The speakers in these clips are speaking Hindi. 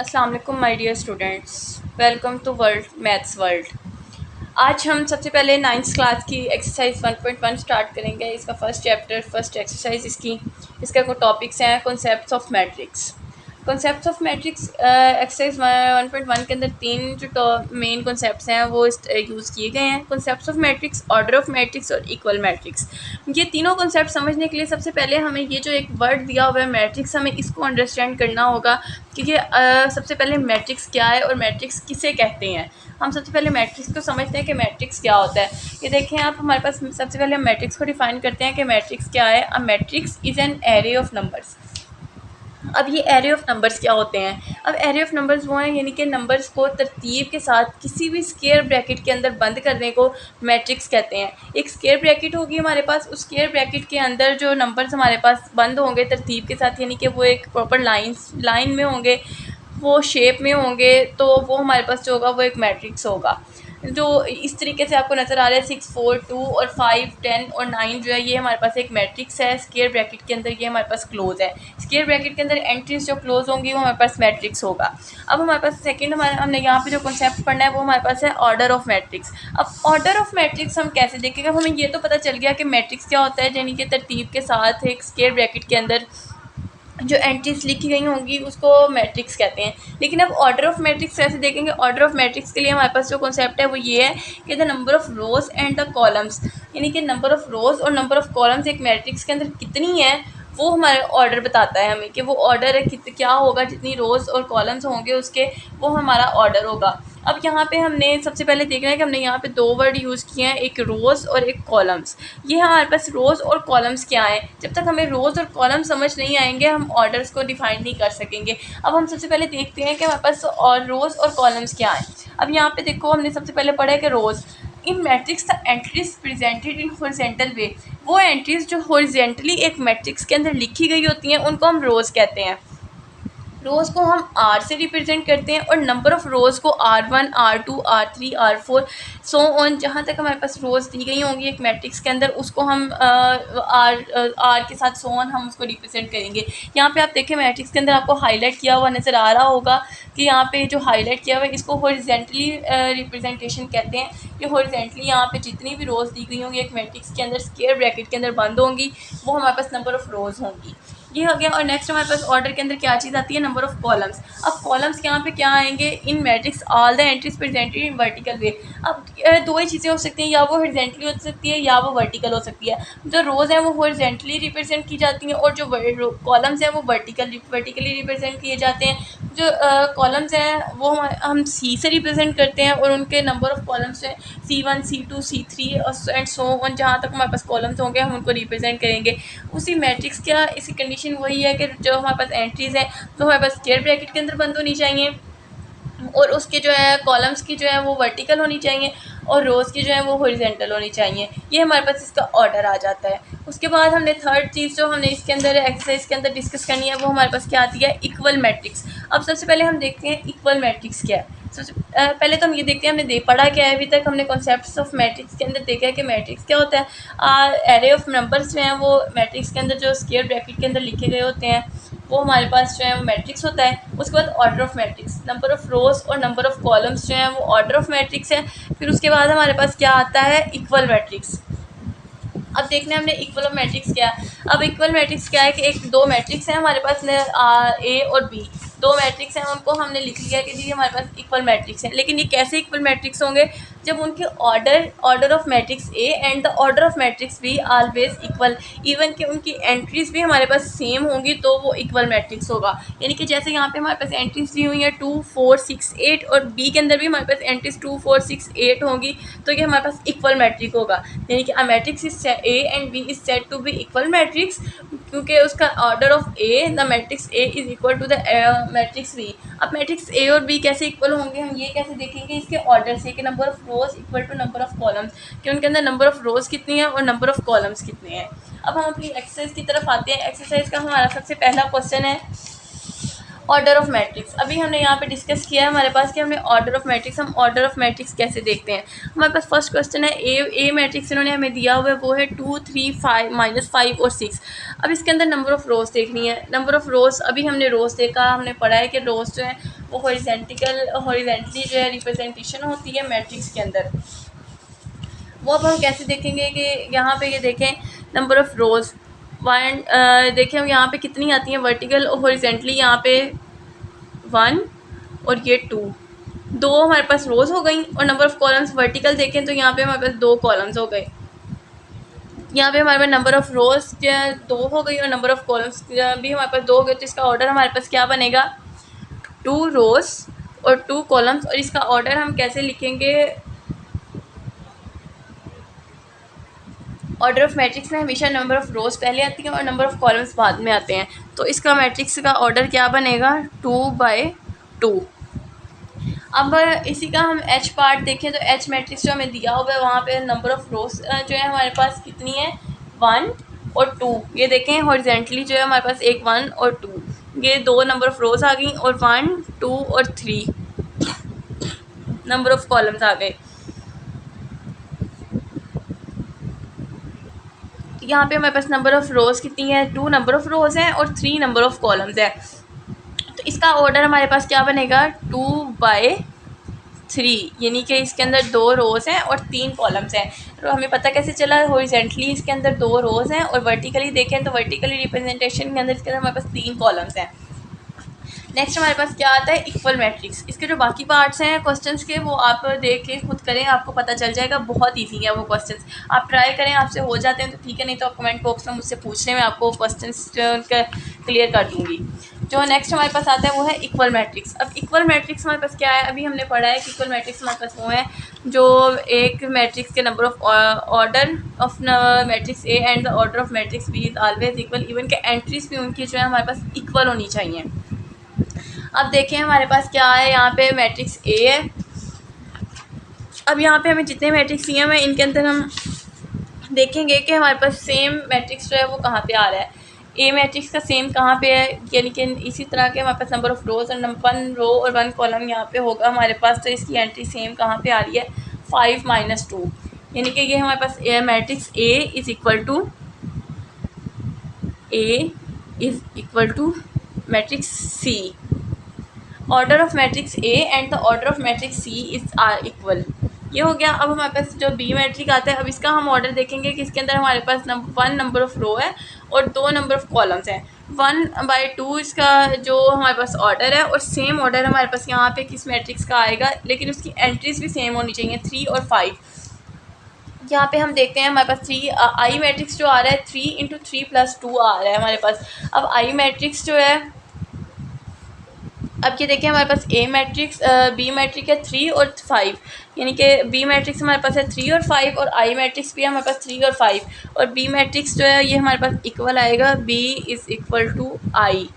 अस्सलाम वालेकुम my dear students, welcome to world maths world. आज हम सबसे पहले नाइन्थ क्लास की एक्सरसाइज 1.1 स्टार्ट करेंगे। इसका फर्स्ट चैप्टर, फर्स्ट एक्सरसाइज इसका कुछ टॉपिक्स हैं। Concepts of matrix. Concepts of matrix exercise 1.1 के अंदर तीन जो मेन कॉन्सेप्ट्स हैं वो यूज़ किए गए हैं। Concepts of matrix, order of matrix और इक्वल मैट्रिक्स। ये तीनों कॉन्सेप्ट समझने के लिए सबसे पहले हमें ये जो एक वर्ड दिया हुआ है मैट्रिक्स, हमें इसको अंडरस्टैंड करना होगा कि ये सबसे पहले मैट्रिक्स क्या है और मैट्रिक्स किसे कहते हैं। हम सबसे पहले मैट्रिक्स को समझते हैं कि मैट्रिक्स क्या होता है। ये देखें आप, हमारे पास सबसे पहले हम मैट्रिक्स को डिफाइन करते हैं कि मैट्रिक्स क्या है। A matrix is an array of numbers. अब ये एरे ऑफ नंबर्स क्या होते हैं? अब एरे ऑफ नंबर्स वो हैं यानी कि नंबर्स को तरतीब के साथ किसी भी स्क्वायर ब्रैकेट के अंदर बंद करने को मैट्रिक्स कहते हैं। एक स्क्वायर ब्रैकेट होगी हमारे पास, उस स्क्वायर ब्रैकेट के अंदर जो नंबर्स हमारे पास बंद होंगे तरतीब के साथ, यानी कि वो एक प्रॉपर लाइन में होंगे, वो शेप में होंगे, तो वो हमारे पास जो होगा वो एक मैट्रिक्स होगा। जो इस तरीके से आपको नज़र आ रहा है 6, 4, 2 और 5, 10 और 9 जो है ये हमारे पास एक मैट्रिक्स है। स्क्वायर ब्रैकेट के अंदर ये हमारे पास क्लोज है। स्क्वायर ब्रैकेट के अंदर एंट्रीज जो क्लोज होंगी वो हमारे पास मैट्रिक्स होगा। अब हमारे पास सेकंड हमने यहाँ पे जो कॉन्सेप्ट पढ़ना है वो हमारे पास है ऑर्डर ऑफ मैट्रिक्स। अब ऑर्डर ऑफ मैट्रिक्स हम कैसे देखेंगे? हमें ये तो पता चल गया कि मैट्रिक्स क्या होता है, यानी कि तरतीब के साथ एक स्क्वायर ब्रैकेट के अंदर जो एंट्रीज लिखी गई होंगी उसको मैट्रिक्स कहते हैं। लेकिन अब ऑर्डर ऑफ मैट्रिक्स कैसे देखेंगे? ऑर्डर ऑफ मैट्रिक्स के लिए हमारे पास जो कॉन्सेप्ट है वो ये है कि the number of rows and the columns, यानी कि नंबर ऑफ रोज़ और नंबर ऑफ कॉलम्स एक मैट्रिक्स के अंदर कितनी है वो हमारे ऑर्डर बताता है हमें कि वो ऑर्डर है क्या होगा, जितनी रोज़ और कॉलम्स होंगे उसके वो हमारा ऑर्डर होगा। अब यहाँ पे हमने सबसे पहले देखना है कि हमने यहाँ पे दो वर्ड यूज़ किए हैं, एक रोज़ और एक कॉलम्स। ये हमारे पास रोज़ और कॉलम्स क्या है? जब तक हमें रोज़ और कॉलम समझ नहीं आएंगे हम ऑर्डर्स को डिफाइन नहीं कर सकेंगे। अब हम सबसे पहले देखते हैं कि हमारे पास और रोज़ और कॉलम्स क्या है। अब यहाँ पे देखो, हमने सबसे पहले पढ़ा है कि rows in matrix the entries presented in horizontal way. वो एंट्रीज जो हॉरिजॉन्टली एक मैट्रिक्स के अंदर लिखी गई होती हैं उनको हम रोज़ कहते हैं। रोज़ को हम आर से रिप्रेजेंट करते हैं और नंबर ऑफ़ रोज़ को R1, R2, R3, R4 so on, जहाँ तक हमारे पास रोज़ दी गई होंगी एक मैट्रिक्स के अंदर उसको हम आर के साथ सो ऑन हम उसको रिप्रेजेंट करेंगे। यहाँ पे आप देखें मैट्रिक्स के अंदर आपको हाईलाइट किया हुआ नज़र आ रहा होगा कि यहाँ पे जो हाईलाइट किया हुआ है इसको हॉरिजॉन्टली रिप्रेजेंटेशन कहते हैं। ये हॉरिजॉन्टली यहाँ पे जितनी भी रोज़ दी गई होंगी एक मैट्रिक्स के अंदर स्क्वायर ब्रैकेट के अंदर बंद होंगी वो हमारे पास नंबर ऑफ़ रोज़ होंगी। ये हो गया। और नेक्स्ट हमारे पास ऑर्डर के अंदर क्या चीज़ आती है? Number of columns. अब कॉलम्स यहाँ पे क्या आएंगे? In matrix all the entries presented in vertical way. अब दो ही चीज़ें हो सकती हैं, या वो हॉरिजॉन्टली हो सकती है या वो वर्टिकल हो सकती है। जो रोज़ हैं वो हॉरिजॉन्टली रिप्रेजेंट की जाती हैं और जो कॉलम्स हैं वो वर्टिकली रिप्रेजेंट किए जाते हैं। जो कॉलम्स हैं वो हम सी से रिप्रेजेंट करते हैं और उनके नंबर ऑफ़ कॉलम्स हैं C1, C2, C3 and so on. जहाँ तक हमारे पास कॉलम्स होंगे हम उनको रिप्रेजेंट करेंगे। उसी मैट्रिक्स का इसी कंडीशन वही है कि जो हमारे पास एंट्रीज़ हैं तो हमारे पास स्क्वायर ब्रैकेट के अंदर बंद होनी चाहिए और उसके जो है कॉलम्स की जो है वो वर्टिकल होनी चाहिए और रोज़ की जो है वो हॉरिजॉन्टल होनी चाहिए। ये हमारे पास इसका ऑर्डर आ जाता है। उसके बाद हमने थर्ड चीज़ जो हमने इसके अंदर एक्सरसाइज के अंदर डिस्कस करनी है वो हमारे पास क्या आती है? Equal matrix. अब सबसे पहले हम देखते हैं इक्वल मैट्रिक्स क्या है। सबसे पहले तो हम ये देखते हैं हमने पढ़ा क्या है अभी तक। हमने कॉन्सेप्ट्स ऑफ मैट्रिक्स के अंदर देखा है कि मैट्रिक्स क्या होता है। एरे ऑफ नंबर्स जो हैं वो मैट्रिक्स के अंदर जो स्क्वायर ब्रैकेट के अंदर लिखे गए होते हैं वो हमारे पास जो है वो मैट्रिक्स होता है। उसके बाद order of matrix, number of rows और नंबर ऑफ़ कॉलम्स जो हैं वो ऑर्डर ऑफ मैट्रिक्स है। फिर उसके बाद हमारे पास क्या आता है? Equal matrix. अब देखना है हमने इक्वल ऑफ मैट्रिक्स क्या है। अब इक्वल मैट्रिक्स क्या है कि एक दो मैट्रिक्स हैं हमारे पास ए और बी, दो मैट्रिक्स हैं उनको हमने लिख लिया कि जी हमारे पास इक्वल मैट्रिक्स हैं। लेकिन ये कैसे इक्वल मैट्रिक्स होंगे? जब उनके order of matrix A and the order of matrix be always equal, even कि उनकी एंट्रीज भी हमारे पास सेम होंगी तो वो इक्वल मैट्रिक्स होगा। यानी कि जैसे यहाँ पे हमारे पास एंट्रीज दी हुई है 2, 4, 6, 8 और बी के अंदर भी हमारे पास एंट्रीज 2, 4, 6, 8 होंगी तो ये हमारे पास इक्वल मैट्रिक होगा। यानी कि a matrix is A and B is said to be equal matrix क्योंकि उसका order of A, the matrix A is equal to the matrix B. अब मैट्रिक्स ए और बी कैसे इक्वल होंगे हम ये कैसे देखेंगे? इसके ऑर्डर से कि number of rows equal to number of columns, कि उनके अंदर नंबर ऑफ रोज़ कितनी है और नंबर ऑफ कॉलम्स कितने हैं। अब हम अपनी एक्सरसाइज की तरफ आते हैं। एक्सरसाइज का हमारा सबसे पहला क्वेश्चन है ऑर्डर ऑफ मैट्रिक्स। अभी हमने यहाँ पे डिस्कस किया है हमारे पास कि हमें ऑर्डर ऑफ मैट्रिक्स, हम ऑर्डर ऑफ मैट्रिक्स कैसे देखते हैं। हमारे पास फर्स्ट क्वेश्चन है ए मैट्रिक्स इन्होंने हमें दिया हुआ है वो है 2, 3, 5, -5 और 6। अब इसके अंदर नंबर ऑफ़ रोज़ देखनी है। नंबर ऑफ़ रोज़, अभी हमने रोज़ देखा, हमने पढ़ा है कि रोज़ जो है वो हॉरिजेंटली जो है रिप्रेजेंटेशन होती है मैट्रिक्स के अंदर। वो अब हम कैसे देखेंगे कि यहाँ पे ये देखें नंबर ऑफ़ रोज़ वन, देखें यहाँ पे कितनी आती हैं वर्टिकल और हॉरिजेंटली, यहाँ पे 1 और ये 2, दो हमारे पास रोज़ हो गई। और नंबर ऑफ़ कॉलम्स वर्टिकल देखें तो यहाँ पे हमारे पास 2 कॉलम्स हो गए। यहाँ पे हमारे पास नंबर ऑफ़ रोज़ 2 हो गई और नंबर ऑफ़ कॉलम्स भी हमारे पास 2 हो गए। तो इसका ऑर्डर हमारे पास क्या बनेगा, 2 रोज़ और 2 कॉलम्स। और इसका ऑर्डर हम कैसे लिखेंगे, ऑर्डर ऑफ मैट्रिक्स में हमेशा नंबर ऑफ़ रोज़ पहले आती हैं और नंबर ऑफ़ कॉलम्स बाद में आते हैं। तो इसका मैट्रिक्स का ऑर्डर क्या बनेगा, 2/2। अब इसी का हम एच पार्ट देखें तो एच मैट्रिक्स जो हमें दिया हुआ है वहाँ पे नंबर ऑफ़ रोज़ जो है हमारे पास कितनी है, 1 और 2। ये देखें हॉरिजेंटली जो है हमारे पास एक 1 और 2, ये 2 नंबर ऑफ़ रोज़ आ गई और 1 2 और 3 नंबर ऑफ़ कॉलम्स आ गए। यहाँ पे हमारे पास नंबर ऑफ़ रोज़ कितनी है, 2 नंबर ऑफ़ रोज़ हैं और 3 नंबर ऑफ़ कॉलम्स है। तो इसका ऑर्डर हमारे पास क्या बनेगा, 2/3, यानी कि इसके अंदर 2 रोज़ हैं और 3 कॉलम्स हैं। तो हमें पता कैसे चला, हॉरिजेंटली इसके अंदर 2 रोज़ हैं और वर्टिकली देखें तो वर्टिकली रिप्रेजेंटेशन के अंदर इसके अंदर हमारे पास 3 कॉलम्स हैं। नेक्स्ट हमारे पास क्या आता है, इक्वल मैट्रिक्स। इसके जो बाकी पार्ट्स हैं क्वेश्चंस के वो आप देख के खुद करें, आपको पता चल जाएगा, बहुत ईजी है वो क्वेश्चंस। आप ट्राई करें, आपसे हो जाते हैं तो ठीक है, नहीं तो आप कमेंट बॉक्स में मुझसे पूछने में आपको क्वेश्चंस क्लियर कर दूँगी। जो नेक्स्ट हमारे पास आता है वो है इक्वल मैट्रिक्स। अब इक्वल मैट्रिक्स हमारे पास क्या है, अभी हमने पढ़ा है कि इक्वल मैट्रिक्स हमारे पास वो है जो एक मैट्रिक्स के number of order of matrix A and the order of matrix B is always equal, even के एंट्रीज भी उनकी जो है हमारे पास इक्वल होनी चाहिए। अब देखें हमारे पास क्या है, यहाँ पे मैट्रिक्स ए है। अब यहाँ पे हमें जितने मैट्रिक्स दिए हैं इनके अंदर हम देखेंगे कि हमारे पास सेम मैट्रिक्स जो है वो कहाँ पे आ रहा है। ए मैट्रिक्स का सेम कहाँ पे है, यानी कि इसी तरह के हमारे पास नंबर ऑफ़ रोज़ और 1 रो और 1 कॉलम यहाँ पे होगा हमारे पास। तो इसकी एंट्री सेम कहाँ पे आ रही है, 5 - 2, यानी कि ये हमारे पास matrix A is equal to matrix C. Order of matrix A and the order of matrix C is are equal. ये हो गया। अब हमारे पास जो बी मैट्रिक आता है, अब इसका हम ऑर्डर देखेंगे कि इसके अंदर हमारे पास 1 नंबर ऑफ़ रो है और 2 नंबर ऑफ़ कॉलम्स हैं। 1/2 इसका जो हमारे पास ऑर्डर है, और सेम ऑर्डर हमारे पास यहाँ पे किस मैट्रिक्स का आएगा, लेकिन उसकी एंट्रीज भी सेम होनी चाहिए, 3 और 5। यहाँ पे हम देखते हैं हमारे पास 3 आई मैट्रिक्स जो आ रहा है, 3 × 3 + 2 आ रहा है हमारे पास। अब आई मैट्रिक्स जो है, अब ये देखिए हमारे पास ए मैट्रिक्स बी मैट्रिक है 3 और 5, यानी कि बी मैट्रिक्स हमारे पास है 3 और 5 और आई मैट्रिक्स भी हमारे पास 3 और 5। और बी मैट्रिक्स जो है ये हमारे पास इक्वल आएगा, B is equal to I.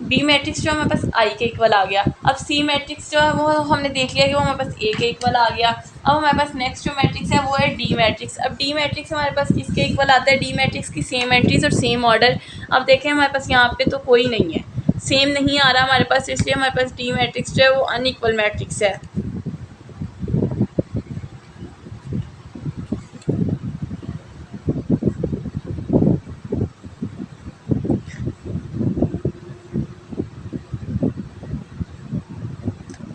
B matrix जो हमारे पास आई के इक्वल आ गया। अब सी मैट्रिक्स जो है वो हमने देख लिया कि वो हमारे पास ए के इक्वल आ गया। अब हमारे पास नेक्स्ट जो मैट्रिक्स है वो है डी मैट्रिक्स। अब डी मैट्रिक्स हमारे पास किसके इक्वल आता है, डी मैट्रिक्स की सेम एंट्रीज और सेम ऑर्डर। अब देखें हमारे पास यहाँ पे तो कोई नहीं है, सेम नहीं आ रहा हमारे पास, इसलिए हमारे पास डी मैट्रिक्स जो है वो अनइक्वल मैट्रिक्स है।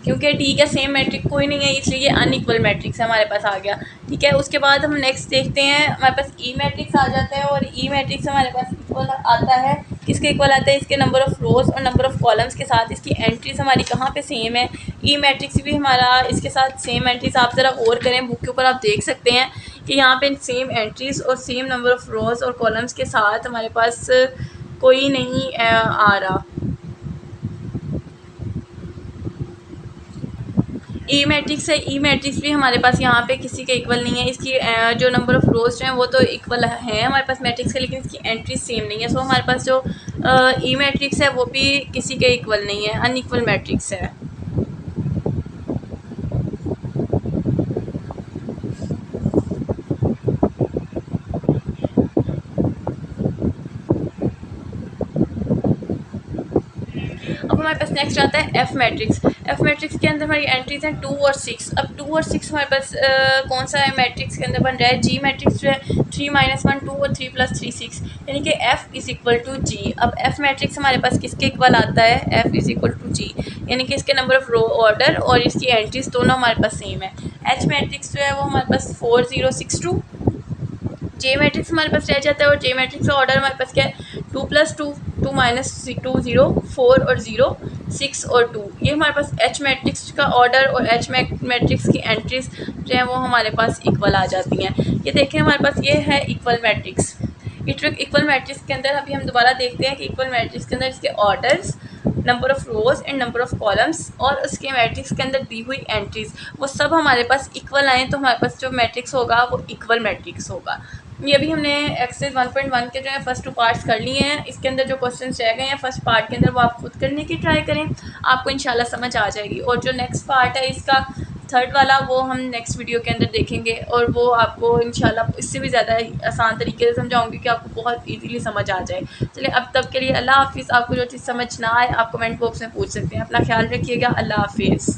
क्योंकि डी का सेम मैट्रिक कोई नहीं है, इसलिए ये अनइक्वल मैट्रिक्स हमारे पास आ गया। ठीक है, उसके बाद हम नेक्स्ट देखते हैं, हमारे पास ई मैट्रिक्स आ जाता है। और ई मैट्रिक्स हमारे पास इक्वल आता है, किसके इक्वल आता है, इसके नंबर ऑफ़ रोज़ और नंबर ऑफ़ कॉलम्स के साथ। इसकी एंट्रीज हमारी कहाँ पे सेम है, ई मैट्रिक्स भी हमारा इसके साथ सेम एंट्रीज। आप ज़रा गौर करें, बुक के ऊपर आप देख सकते हैं कि यहाँ पे सेम एंट्रीज और सेम नंबर ऑफ़ रोज़ और कॉलम्स के साथ हमारे पास कोई नहीं आ रहा। ई मैट्रिक्स है, ई मैट्रिक्स भी हमारे पास यहाँ पे किसी के इक्वल नहीं है। इसकी जो नंबर ऑफ़ रोज़ हैं वो तो इक्वल है हमारे पास मैट्रिक्स के, लेकिन इसकी एंट्री सेम नहीं है। सो हमारे पास जो ई मैट्रिक्स है वो भी किसी के इक्वल नहीं है, अनइक्वल मैट्रिक्स है। अब हमारे पास नेक्स्ट आता है एफ मैट्रिक्स। एफ मैट्रिक्स के अंदर हमारी एंट्रीज हैं 2 और 6। अब 2 और 6 हमारे पास कौन सा है मैट्रिक्स के अंदर बन रहा है, जी मैट्रिक्स जो है 3 - 1 2 और 3 + 3 6, यानी कि एफ इज़ इक्वल टू जी। अब एफ मैट्रिक्स हमारे पास किसके इक्वल आता है, एफ इज़ इक्वल टू जी, यानी कि इसके नंबर ऑफ रो ऑर्डर और इसकी एंट्रीज दोनों हमारे पास सेम है। एच मैट्रिक्स जो है वो हमारे पास 4 0 6 2। जे मैट्रिक्स हमारे पास रह जाता है और जे मैट्रिक्स का ऑर्डर हमारे पास क्या है, 2 + 2 2 - 2 0 4 और 0 6 और 2। ये हमारे पास एच मैट्रिक्स का ऑर्डर और एच मैट्रिक्स की एंट्रीज जो है वो हमारे पास इक्वल आ जाती हैं। ये देखें हमारे पास ये है इक्वल मैट्रिक्स। इक्वल मैट्रिक्स के अंदर अभी हम दोबारा देखते हैं कि इक्वल मैट्रिक्स के अंदर इसके orders, number of rows and number of columns और उसके मैट्रिक्स के अंदर दी हुई एंट्रीज़ वो सब हमारे पास इक्वल आए तो हमारे पास जो मैट्रिक्स होगा वो इक्वल मैट्रिक्स होगा। ये अभी हमने एक्सरसाइज 1.1 के जो है फर्स्ट 2 पार्ट्स कर लिए हैं। इसके अंदर जो क्वेश्चंस रह गए हैं फर्स्ट पार्ट के अंदर वो आप खुद करने की ट्राई करें, आपको इंशाल्लाह समझ आ जाएगी। और जो नेक्स्ट पार्ट है इसका थर्ड वाला वो हम नेक्स्ट वीडियो के अंदर देखेंगे और वो आपको इंशाल्लाह इससे भी ज़्यादा आसान तरीके से समझाऊंगी कि आपको बहुत इजीली समझ आ जाए। चलिए अब तक के लिए अल्लाह हाफिज़। आपको जो चीज़ समझ ना आए आप कमेंट बॉक्स में पूछ सकते हैं। अपना ख्याल रखिएगा। अल्लाह हाफिज़।